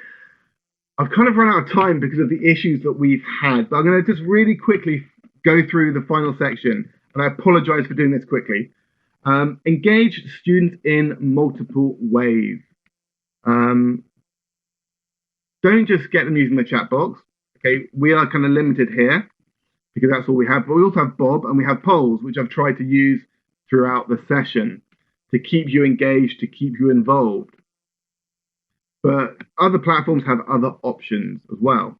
I've kind of run out of time because of the issues that we've had, but I'm going to just really quickly go through the final section, and I apologize for doing this quickly. Engage students in multiple ways. Don't just get them using the chat box. Okay, we are kind of limited here because that's all we have, but we also have Bob and we have polls, which I've tried to use throughout the session to keep you engaged, to keep you involved. But other platforms have other options as well.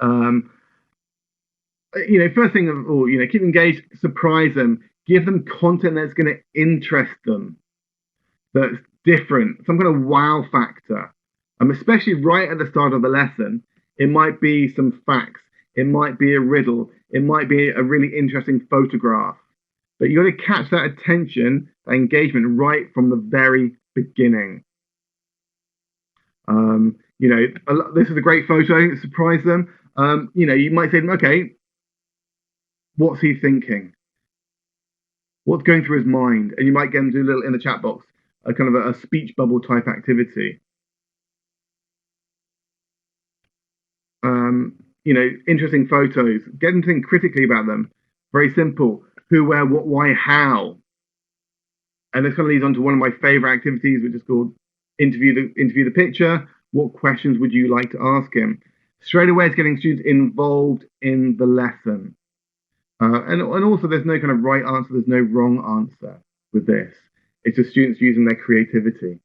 You know, first thing of all, you know, keep engaged, surprise them, give them content that's going to interest them, that's different, some kind of wow factor. Especially right at the start of the lesson, it might be some facts, it might be a riddle, it might be a really interesting photograph. But you got to catch that attention, that engagement right from the very beginning. You know, this is a great photo, surprise them. You know, you might say to them, okay, what's he thinking? What's going through his mind? And you might get them to do a little in the chat box, a kind of a speech bubble type activity. You know, interesting photos. Get them to think critically about them. Very simple. Who, where, what, why, how. And this kind of leads on to one of my favorite activities, which is called interview the picture. What questions would you like to ask him? Straight away, it's getting students involved in the lesson. And also, there's no kind of right answer. There's no wrong answer with this. It's just students using their creativity.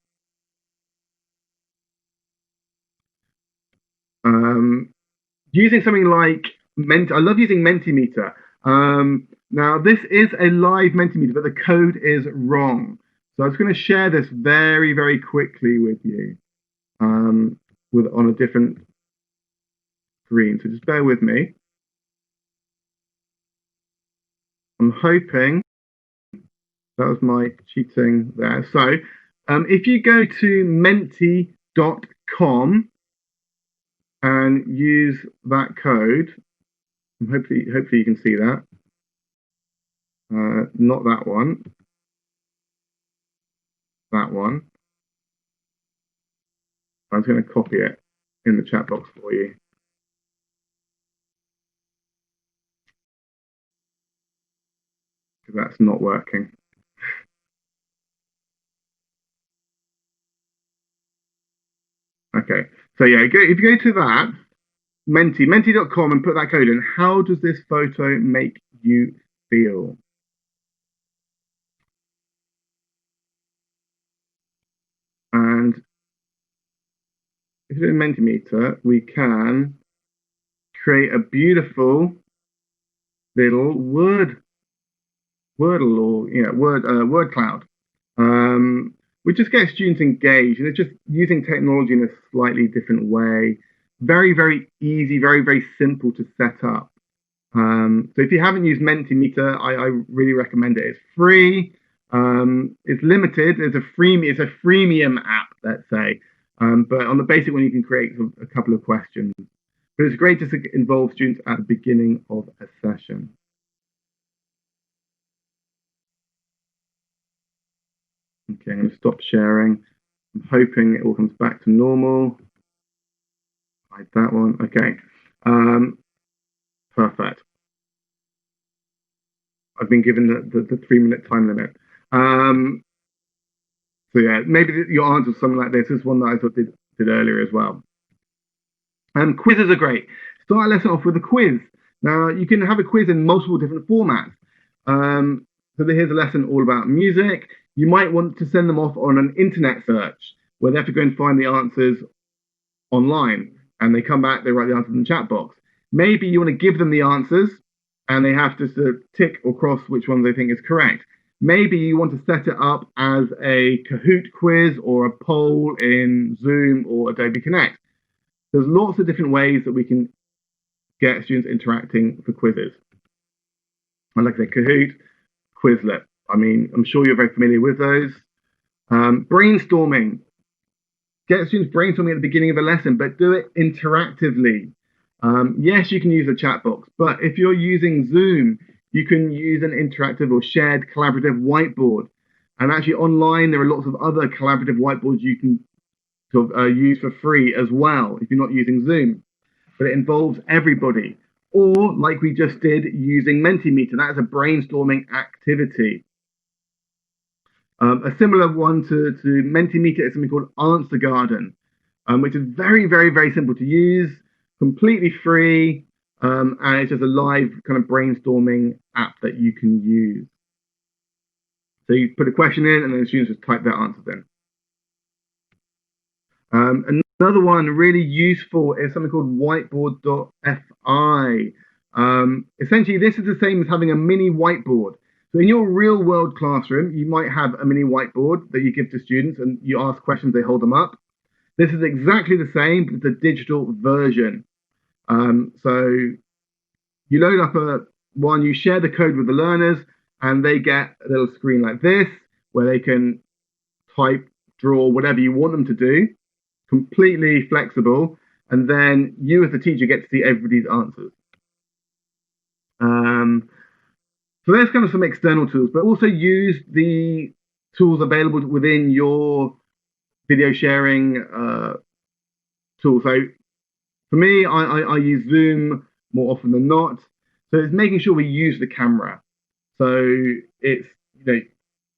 Using something like I love using Mentimeter. Now, this is a live Mentimeter, but the code is wrong. So I was going to share this very, very quickly with you on a different screen. So just bear with me. I'm hoping that was my cheating there. So if you go to menti.com and use that code, hopefully you can see that. Not that one. That one. I'm going to copy it in the chat box for you. Because that's not working. Okay, so yeah, if you go to that, menti.com and put that code in, how does this photo make you feel? And if you're in Mentimeter, we can create a beautiful little word cloud, which just gets students engaged, and it's just using technology in a slightly different way. Very, very easy, very, very simple to set up. So if you haven't used Mentimeter, I really recommend it. It's free. It's limited. It's a freemium app, let's say. But on the basic one, you can create a couple of questions. But it's great to involve students at the beginning of a session. Okay, I'm going to stop sharing. I'm hoping it all comes back to normal. Hide that one. Okay. Perfect. I've been given the 3-minute time limit. So yeah, maybe your answer is something like this. This is one that I thought did earlier as well. Quizzes are great. Start a lesson off with a quiz. Now, you can have a quiz in multiple different formats. So here's a lesson all about music. You might want to send them off on an internet search where they have to go and find the answers online. And they come back, they write the answers in the chat box. Maybe you want to give them the answers and they have to sort of tick or cross which one they think is correct. Maybe you want to set it up as a Kahoot quiz or a poll in Zoom or Adobe Connect. There's lots of different ways that we can get students interacting for quizzes. And like I said, Kahoot, Quizlet. I mean, I'm sure you're very familiar with those. Brainstorming. Get students brainstorming at the beginning of a lesson, but do it interactively. Yes, you can use a chat box, but if you're using Zoom, you can use an interactive or shared collaborative whiteboard. And actually, online, there are lots of other collaborative whiteboards you can use for free as well if you're not using Zoom. But it involves everybody. Or, like we just did, using Mentimeter. That is a brainstorming activity. A similar one to Mentimeter is something called Answer Garden, which is very, very, very simple to use, completely free, and it's just a live kind of brainstorming app that you can use. So you put a question in, and then the students just type their answers in. Another one really useful is something called whiteboard.fi. Essentially, this is the same as having a mini whiteboard. So in your real world classroom, you might have a mini whiteboard that you give to students and you ask questions, they hold them up. This is exactly the same, but it's a digital version. So you load up one, you share the code with the learners, and they get a little screen like this where they can type, draw, whatever you want them to do, completely flexible. And then you as the teacher get to see everybody's answers. So there's kind of some external tools, but also use the tools available within your video sharing tool. So for me, I use Zoom more often than not. So it's making sure we use the camera. So it's,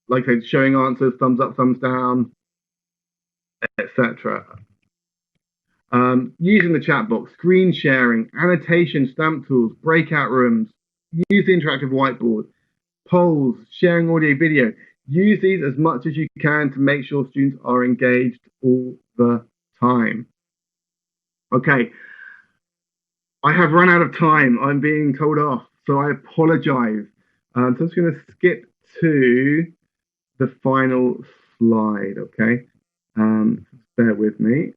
like I said, showing answers, thumbs up, thumbs down, etc. Using the chat box, screen sharing, annotation, stamp tools, breakout rooms, use the interactive whiteboard, polls, sharing audio, video. Use these as much as you can to make sure students are engaged all the time. Okay, I have run out of time. I'm being told off, so I apologize. So I'm just going to skip to the final slide, okay? Bear with me.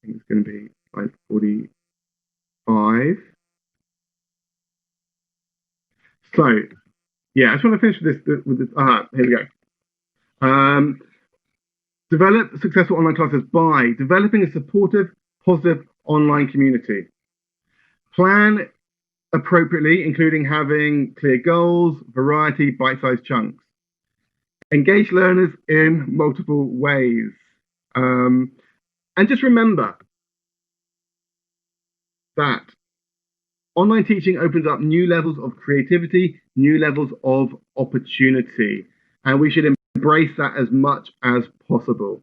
I think it's going to be slide 45. So, yeah, I just want to finish with this. Here we go. Develop successful online classes by developing a supportive, positive online community. Plan appropriately, including having clear goals, variety, bite-sized chunks. Engage learners in multiple ways. And just remember that online teaching opens up new levels of creativity, new levels of opportunity, and we should embrace that as much as possible.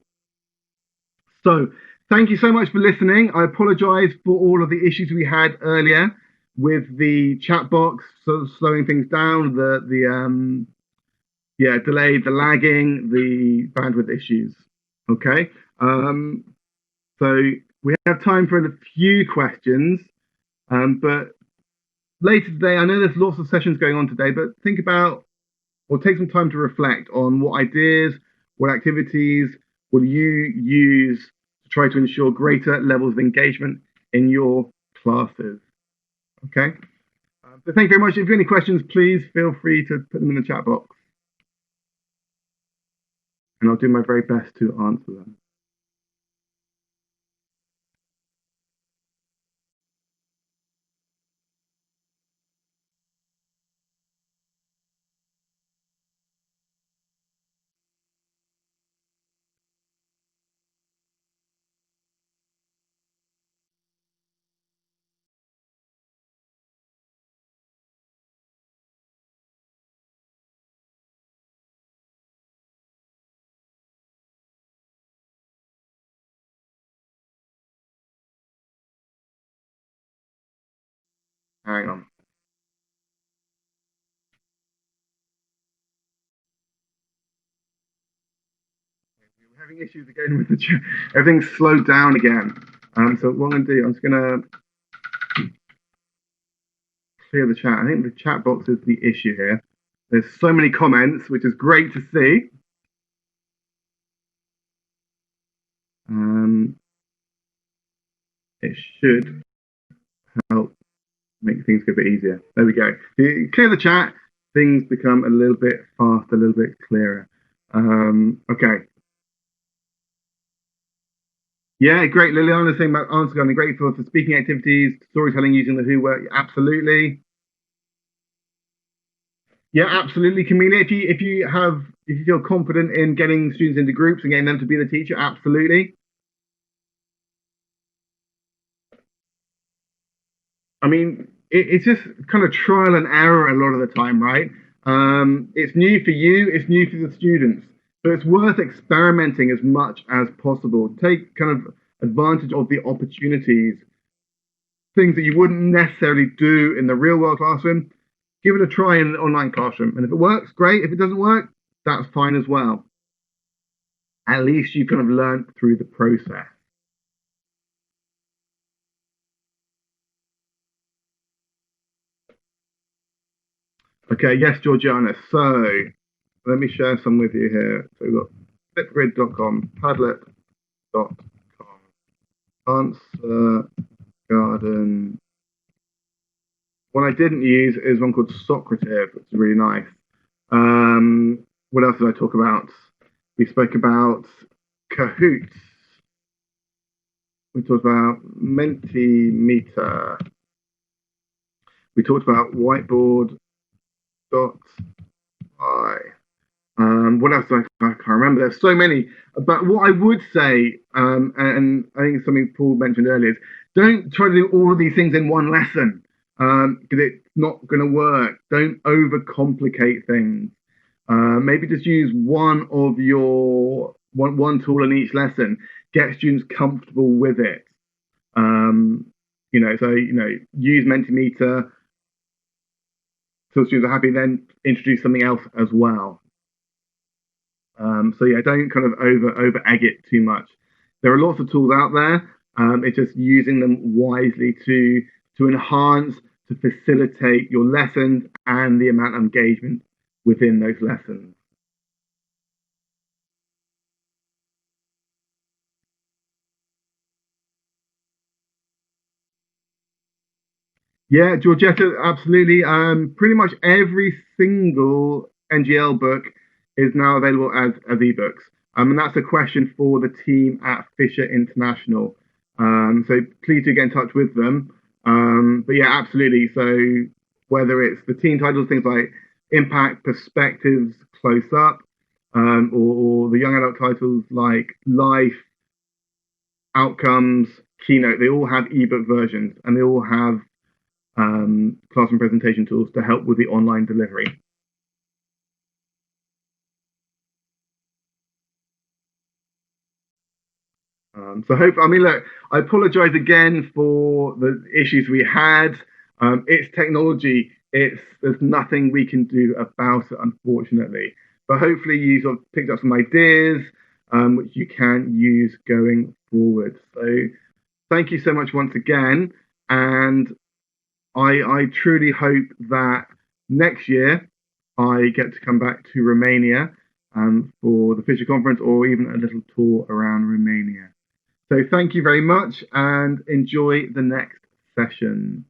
So thank you so much for listening. I apologize for all of the issues we had earlier with the chat box, sort of slowing things down, the delay, the lagging, the bandwidth issues. Okay. So we have time for a few questions, but later today, I know there's lots of sessions going on today, but think about or take some time to reflect on what ideas, what activities will you use to try to ensure greater levels of engagement in your classes. Okay. So thank you very much. If you have any questions, please feel free to put them in the chat box. And I'll do my very best to answer them. Hang on. We're having issues again with the chat. Everything's slowed down again. So what I'm going to do, I'm just going to clear the chat. I think the chat box is the issue here. There's so many comments, which is great to see. It should help make things go a bit easier. There we go. You clear the chat, things become a little bit faster, a little bit clearer. Okay. Yeah, great. Liliana saying about answer gardening, great for speaking activities, storytelling using the Who work. Absolutely. Yeah, absolutely, Camila. If you feel confident in getting students into groups and getting them to be the teacher, absolutely. I mean, it's just kind of trial and error a lot of the time, right? It's new for you, it's new for the students. So it's worth experimenting as much as possible. Take kind of advantage of the opportunities, things that you wouldn't necessarily do in the real world classroom. Give it a try in an online classroom. And if it works, great. If it doesn't work, that's fine as well. At least you kind of learned through the process. Okay, yes, Georgiana. So let me share some with you here. So we've got flipgrid.com, padlet.com, answer garden. One I didn't use is one called Socrative, which is really nice. What else did I talk about? We spoke about Kahoots. We talked about Mentimeter. We talked about whiteboard.i. What else? I can't remember. There's so many. But what I would say, and I think it's something Paul mentioned earlier, is don't try to do all of these things in one lesson because it's not going to work. Don't overcomplicate things. Maybe just use one of your one tool in each lesson. Get students comfortable with it. Use Mentimeter so students are happy. Then introduce something else as well. So yeah, don't kind of over egg it too much. There are lots of tools out there. It's just using them wisely to enhance, to facilitate your lessons and the amount of engagement within those lessons. Yeah, Georgetta, absolutely. Pretty much every single NGL book is now available as ebooks. And that's a question for the team at Fisher International. So please do get in touch with them. But yeah, absolutely. So whether it's the team titles, things like Impact, Perspectives, Close Up, or the young adult titles like Life, Outcomes, Keynote, they all have ebook versions and they all have classroom presentation tools to help with the online delivery. Look, I apologize again for the issues we had. It's technology. There's nothing we can do about it, unfortunately. But hopefully you sort of picked up some ideas which you can use going forward. So thank you so much once again. And I truly hope that next year I get to come back to Romania for the Fisher Conference or even a little tour around Romania. So thank you very much and enjoy the next session.